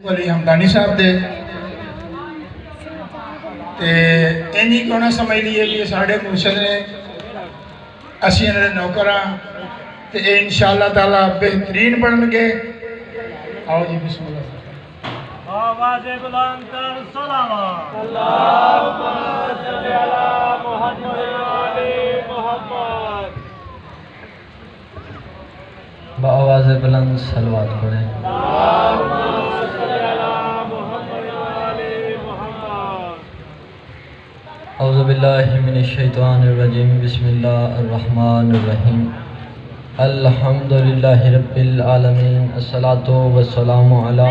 वली हमदानी साहब दे ते इंजी क्यों ना समझ लीए कि साढ़े मुर्शद ने असी इन्हां दे नौकर हाँ ते इंशाअल्लाह ताला बेहतरीन बनणगे। आओ जी बिस्मिल्लाह। आवाज़े बुलंद कर सलावत अल्लाहुम्मा सल्ली अला मुहम्मद व आले मुहम्मद। आवाज़े बुलंद सलवात पढ़ें। औज़ु बिल्लाहि मिनश शैतानिर रजीम। बिस्मिल्लाहिर रहमानिर रहीम। अल्हम्दुलिल्लाहि रब्बिल आलमीन। अस्सलातु वस्सलामु अला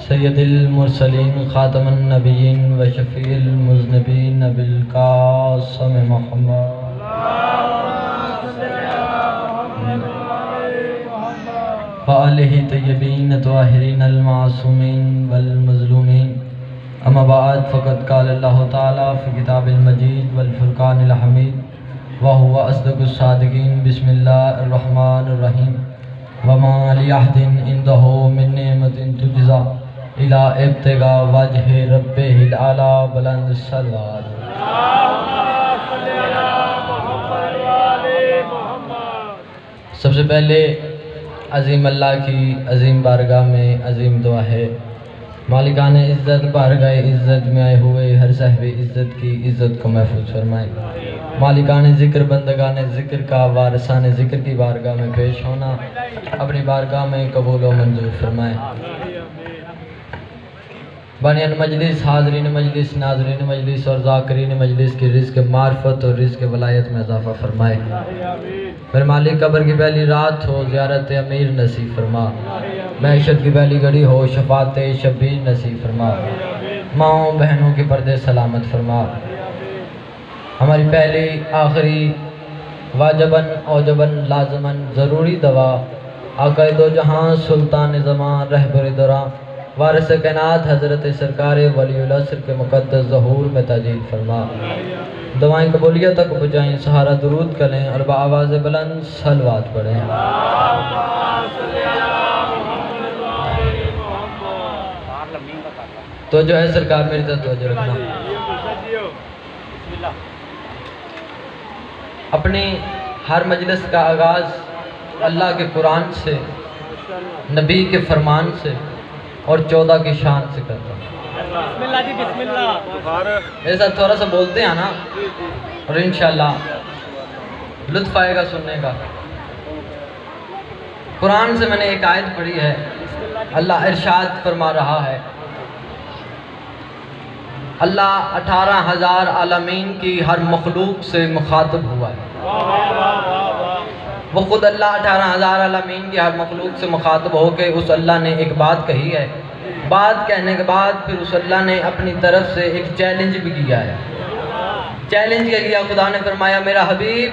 सय्यदिल मुरसलीन खातमन नबिय्यीन व शफ़ीइल मुज़निबीन अबिल क़ासिम मुहम्मद व आलिहि तय्यबीन ताहिरीन अल मासूमीन वल मज़लूमीन। अम्मा बाद फ़क़द क़ाल अल्लाहु ताला फ़ी किताबिल मजीद वल फ़ुरक़ानिल हमीद व हुवा अस्दक़ुस सादिक़ीन। बिस्मिल्लाहिर रहमानिर रहीम। वमा लिअहदिन इंदहु मिन निअमतिन तुजज़ा इला इब्तिगा वजहि रब्बिहिल आला। बुलंद सलवात। सबसे पहले अज़ीम अल्लाह की अज़ीम बारगाह में अज़ीम दुआ है, मालिकान इज़्ज़त बारगाह इज़्ज़त में आए हुए हर साहिब इज़्ज़त की इज़्ज़त को महफूज फरमाए। मालिकान ज़िक्र बंदगान ज़िक्र का वारसान ज़िक्र की बारगाह में पेश होना अपनी बारगाह में कबूल व मंजूर फरमाए। बानियान मजलिस, हाज़रीन मजलिस, नाज़रीन मजलिस और ज़ाकिरीन मजलिस की रिज़्क़ मार्फत और रिज़्क़ वलायत में इज़ाफ़ा फरमाए। मेरे मालिक कब्र की पहली रात हो ज़ियारत अमीर नसीब फरमा, महशर की पहली घड़ी हो शफ़ात शबीर नसीब फरमा, माँओं बहनों के पर्दे सलामत फरमा। हमारी पहली आखिरी वाजबन औजबन लाजमन ज़रूरी दवा आक़ाए दो जहाँ सुल्तान ज़मान रहबर दौरां वारिस कायनात हज़रत सरकार वलीउल असर के मुक़द्दस ज़हूर में ताजील फरमा। दवाएँ कबूलियत तक पहुँचाएँ, सहारा दुरूद करें और बाआवाज़ बुलंद सलवात पढ़ें। तो जो है सरकार मेरी तरफ तवज्जो रखना। अपनी हर मजलिस का आगाज़ अल्लाह के कुरान से, नबी के फरमान से और 14 की शान से करता हूँ। बिस्मिल्लाह जी बिस्मिल्लाह। मेरे साथ थोड़ा सा बोलते हैं ना, और इंशाअल्लाह लुत्फ़ आएगा सुनने का। कुरान से मैंने एक आयत पढ़ी है, अल्लाह इरशाद फरमा रहा है, अल्लाह 18,000 आलमीन की हर मखलूक से मुखातब हुआ है। वो खुद अल्लाह 18,000 आलमीन की हर मखलूक से मुखातब होकर उस अल्लाह ने एक बात कही है। बात कहने के बाद फिर उस अल्लाह ने अपनी तरफ से एक चैलेंज भी किया है। चैलेंज क्या किया? खुदा ने फरमाया, मेरा हबीब,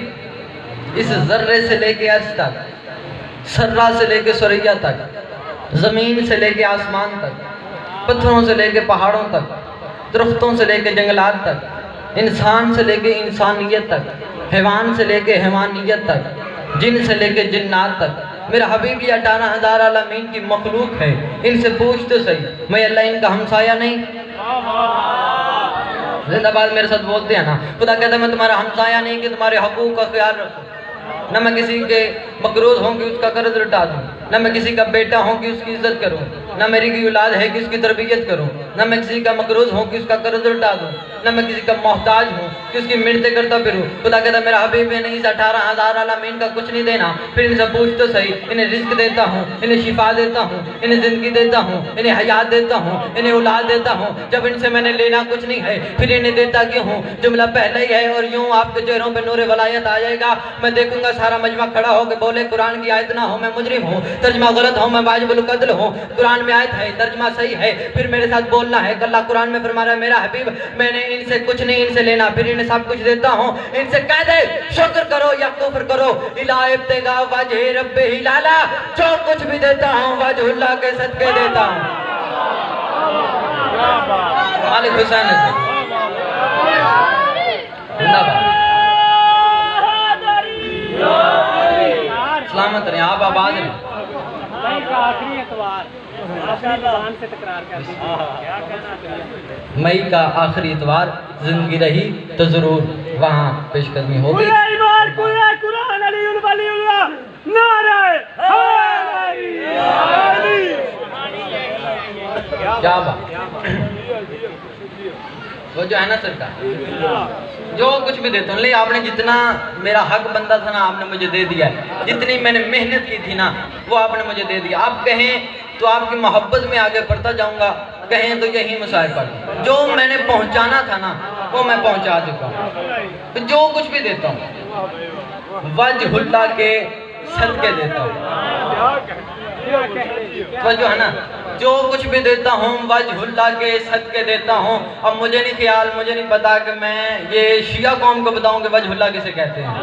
इस ज़र्रे से लेके अर्श तक, सर्रा से लेके सुरैया तक, ज़मीन से लेके आसमान तक, पत्थरों से लेके पहाड़ों तक, दरख्तों से लेके जंगलात तक, इंसान से लेके इंसानियत तक, हैवान से लेके हैवानियत तक, जिन से लेके जिन्नात तक, मेरा हबीब ये 18,000 आलमीन की मखलूक है। इनसे पूछ तो सही, मैं अल्लाह इनका हमसाया नहीं? जिंदाबाद। मेरे साथ बोलते हैं ना, खुदा कहता है मैं तुम्हारा हमसाया नहीं कि तुम्हारे हकूक़ का ख्याल रखूँ, न मैं किसी के मकरूज़ हूँ कि उसका कर्ज लुटा दूँ, न मैं किसी का बेटा हूँ कि उसकी इज्जत करूँ, न मेरी की औलाद है कि उसकी तरबियत करूँ, न मैं किसी का मकरूज़ हूँ कि उसका कर्ज लुटा दूँ, न मैं किसी का मोहताज हूँ कि उसकी मिन्नतें करता फिरूँ। खुदा कहता मेरा हबीब है नहीं, इस 18,000 आलमीन का कुछ नहीं देना। फिर इनसे पूछ तो सही, इन्हें रिज़्क़ देता हूँ, इन्हें शिफा देता हूँ, इन्हें ज़िंदगी देता हूँ, इन्हें हयात देता हूँ, इन्हें औलाद देता हूँ। जब इनसे मैंने लेना कुछ नहीं है, फिर इन्हें देता क्यों हूँ? जुमला पहले ही है और यूँ आपके चेहरों पर नूर वलायत आ जाएगा। मैं देखूंगा सारा मजमा खड़ा हो के बोले कुरान की आयत ना हो मैं मुजरिम हूँ, तर्जमा गलत हो मैं वाजिबुल कत्ल हूँ। कुरान में आयत है, तर्जमा सही है, फिर मेरे साथ बोलना है। अल्लाह कुरान में फरमा रहा है, मेरा हबीब मैंने इनसे कुछ नहीं इनसे लेना, फिर इन्हें सब कुछ देता हूँ। इनसे कह दे शुक्र करो या कुफ्र करो, इला इब्तिगा वजह रब्बिहिल आला, जो कुछ भी देता हूँ वजहुल्लाह के सदके देता हूँ। मालिक हुसैन सलामत रहे, आप आबाद हैं। आखिरी एतवार से तकरार कर दीजिए, क्या कहना चाहिए? मई का आखिरी इतवार जिंदगी रही तो जरूर वहाँ पेशकदमी होगी। कुरान अलीउल वलीउल्लाह, नारे हैदरी। क्या बात। वो जो है ना सरकार, जो कुछ भी देता हूँ, ले आपने जितना मेरा हक बनता था ना आपने मुझे दे दिया है, जितनी मैंने मेहनत की थी ना वो आपने मुझे दे दिया। आप कहें तो आपकी मोहब्बत में आगे बढ़ता जाऊंगा, कहें तो यही मुसाहिब पर जो मैंने पहुंचाना था ना वो मैं पहुंचा चुका हूँ। तो जो कुछ भी देता हूँ वजहुल्लाह के सदके देता हूँ। तो जो है ना, जो कुछ भी देता हूँ वजहुल्लाह के सदके देता हूँ। अब मुझे नहीं ख्याल, मुझे नहीं पता कि मैं ये शिया कौम को बताऊँ कि वजहुल्लाह किसे कहते हैं।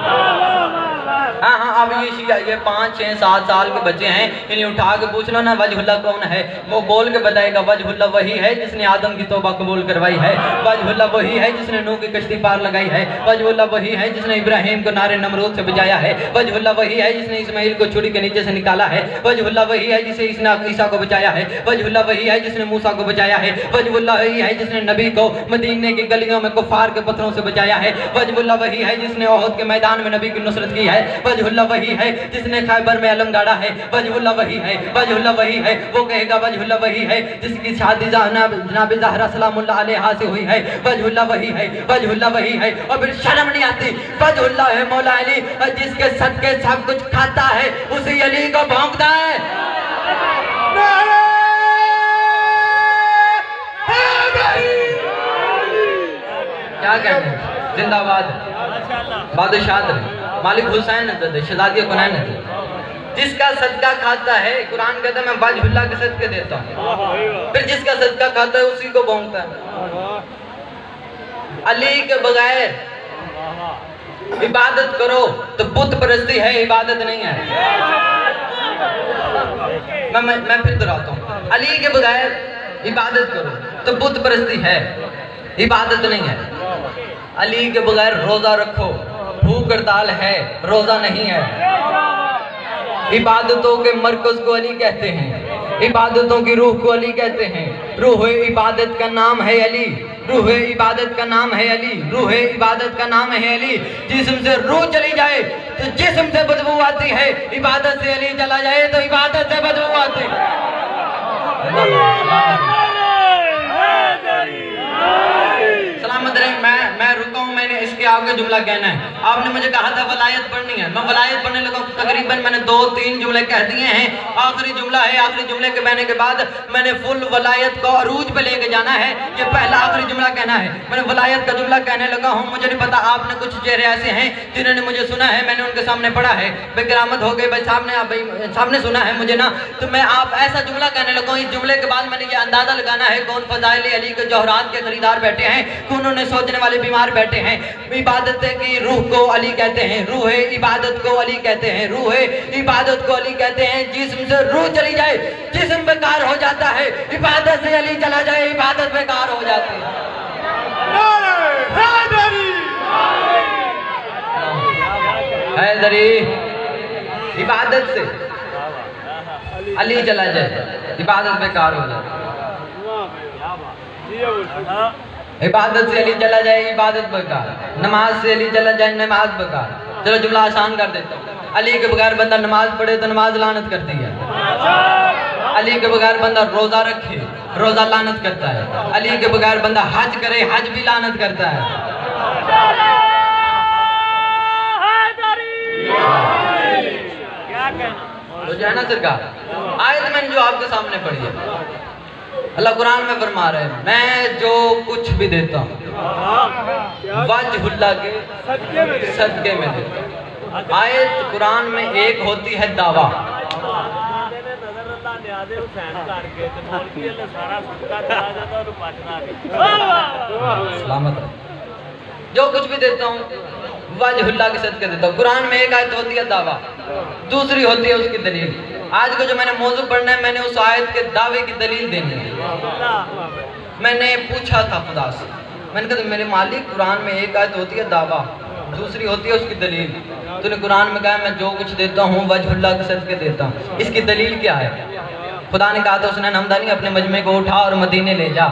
हाँ हाँ, अब ये शिया, ये 5, 6, 7 साल के बच्चे हैं, इन्हें उठा के पूछ लो ना वजहुल्लाह कौन है, वो बोल के बताएगा वजहुल्लाह वही है जिसने आदम की तौबा कबूल करवाई है, वजहुल्लाह वही है जिसने नूह की कश्ती पार लगाई है, वजहुल्लाह वही है जिसने इब्राहिम को नारे नमरूद से बचाया है, वजहुल्लाह वही है जिसने इस्माइल को छुरी के नीचे से निकाला है, वजहुल्लाह वही है जिसे ईसा को बचाया है, वजहुल्लाह वही है जिसने मूसा को बचाया है, वजहुल्लाह वही है जिसने नबी को मदीने की गलियों में कुफार के पत्थरों से बचाया है, वजहुल्लाह वही है जिसने ओहद के मैदान में नबी की नुसरत की है, वजहुल्लाह वही है जिसने खैबर में अलम गाड़ा है, वजहुल्लाह वही है, वजहुल्लाह वही है। वो कहेगा वजहुल्लाह वही है जिसकी शादी जनाब ज़हरा सलामुल्लाह अलैहा से हुई है, वजहुल्लाह वही है, वजहुल्लाह वही है। और फिर शर्म नहीं आती, वजहुल्लाह है मौला अली जिसके सदके सब कुछ खाता है, उसी अली को भौंकता है। क्या कहते हैं, जिंदाबाद बादशाह रहे, मालिक हुसैन शहजादी कुनैन थे, जिसका सदका खाता है कुरान कहता है मैं वजहुल्लाह के सदके देता हूँ। फिर जिसका सदका खाता है उसी को भौंकता है। अली के बगैर इबादत करो तो बुत परस्ती है, इबादत नहीं है। मैं फिर दोहराता हूँ, अली के बगैर इबादत करो तो बुत परस्ती है, इबादत नहीं है। अली के बगैर रोजा रखो, भूख हड़ताल है, रोजा नहीं है। इबादतों के मरकज को अली कहते हैं, इबादतों की रूह को अली कहते हैं। रूह इबादत का नाम है अली, रूह इबादत का नाम है अली, रूह इबादत का नाम है अली। जिस्म से रूह चली जाए तो जिस्म से बदबू आती है, इबादत से अली चला जाए तो इबादत से बदबू आती है। सलामत रहे। मैं रुका हूँ, मैंने इसके आगे जुमला कहना है। आपने मुझे कहा था वलायत पढ़नी है, मैं वलायत पढ़ने लगा, तकरीबन मैंने 2-3 जुमले कह दिए हैं। आखिरी जुमला है, आखिरी जुमले के कहने के बाद मैंने फुल वलायत को अरूज पे लेके जाना है। ये पहला आखिरी जुमला कहना है, मैंने वलायत का जुमला कहने लगा हूँ। मुझे नहीं पता, आपने कुछ चेहरे ऐसे हैं जिन्होंने मुझे सुना है, मैंने उनके सामने पढ़ा है, बेकरामत हो गए भाई सामने सुना है मुझे ना, तो मैं आप ऐसा जुमला कहने लगा हूँ। इस जुमले के बाद मैंने ये अंदाजा लगाना है कौन फजाइल अली के जौहरात के खरीदार बैठे हैं, कौन उन्हें सोचने वाले बीमार बैठे हैं। इबादत की रूह को अली कहते हैं, रूह इबादत को अली कहते हैं, रूह इबादत को अली कहते हैं। जिस्म से रूह चली जाए जिस्म बेकार हो जाता है, इबादत से अली चला जाए इबादत बेकार हो जाती है। हैदरी इबादत से अली चला जाए इबादत बेकार हो जाती है। इबादत से अली चला जाए इबादत बेकार, नमाज से अली चला जाए नमाज बेकार। चलो जुमला आसान कर देता हूँ। अली के बगैर बंदा नमाज पढ़े तो नमाज लानत करती है। अली के बगैर बंदा रोजा रखे, रोजा लानत करता है। अली के बगैर बंदा हज करे, हज भी लानत करता है। तो जो है ना सरकार, आयत मैंने जो आपके सामने पढ़ी है, अल्लाह कुरान में फरमा रहे हैं मैं जो कुछ भी देता हूँ वजहुल्लाह के सदके में देता हूँ। आयत कुरान में एक होती है दावा, सलामत जो कुछ भी देता हूँ वजहुल्लाह के सदके देता हूँ। कुरान में एक आयत होती है दावा, दूसरी होती है उसकी दलील। आज को जो मैंने मौजू पढ़ना है, मैंने उस आयत के दावे की दलील देनी है। मैंने पूछा था खुदा से, मैंने कहा मेरे मालिक कुरान में एक आयत होती है दावा, दूसरी होती है उसकी दलील। तूने कुरान में कहा मैं जो कुछ देता हूँ वजहुल्लाह के सदके देता हूँ, इसकी दलील क्या है? खुदा ने कहा तो उसने हमदानी अपने मजमे को उठा और मदीने ले जा।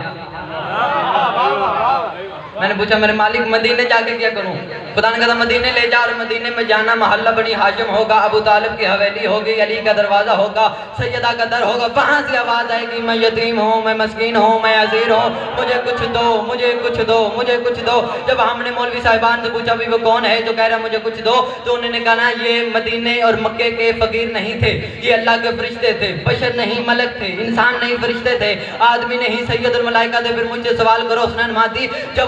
मैंने पूछा मेरे मालिक मदीने जाके क्या करूं? खुदा ने कहा मदीने ले जा, और मदीने में जाना महल्ला बनी हाशिम होगा, अबू तालिब की हवेली होगी, अली का दरवाजा होगा, सैयदा का दर होगा। वहां से आवाज आएगी मैं यतीम हूँ, मैं मस्कीन हूँ, मैं अजीर हूँ, मुझे कुछ दो, मुझे कुछ दो, मुझे कुछ दो। जब हमने मौलवी साहिबान से पूछा भी वो कौन है जो कह रहा मुझे कुछ दो, तो उन्होंने कहा ये मदीने और मक्के के फकीर नहीं थे, ये अल्लाह के फरिश्ते थे, बशर नहीं मलक थे, इंसान नहीं फरिश्ते थे, आदमी नहीं सैयदुल मलाइका थे। फिर मुझसे सवाल करो उसने दी। जब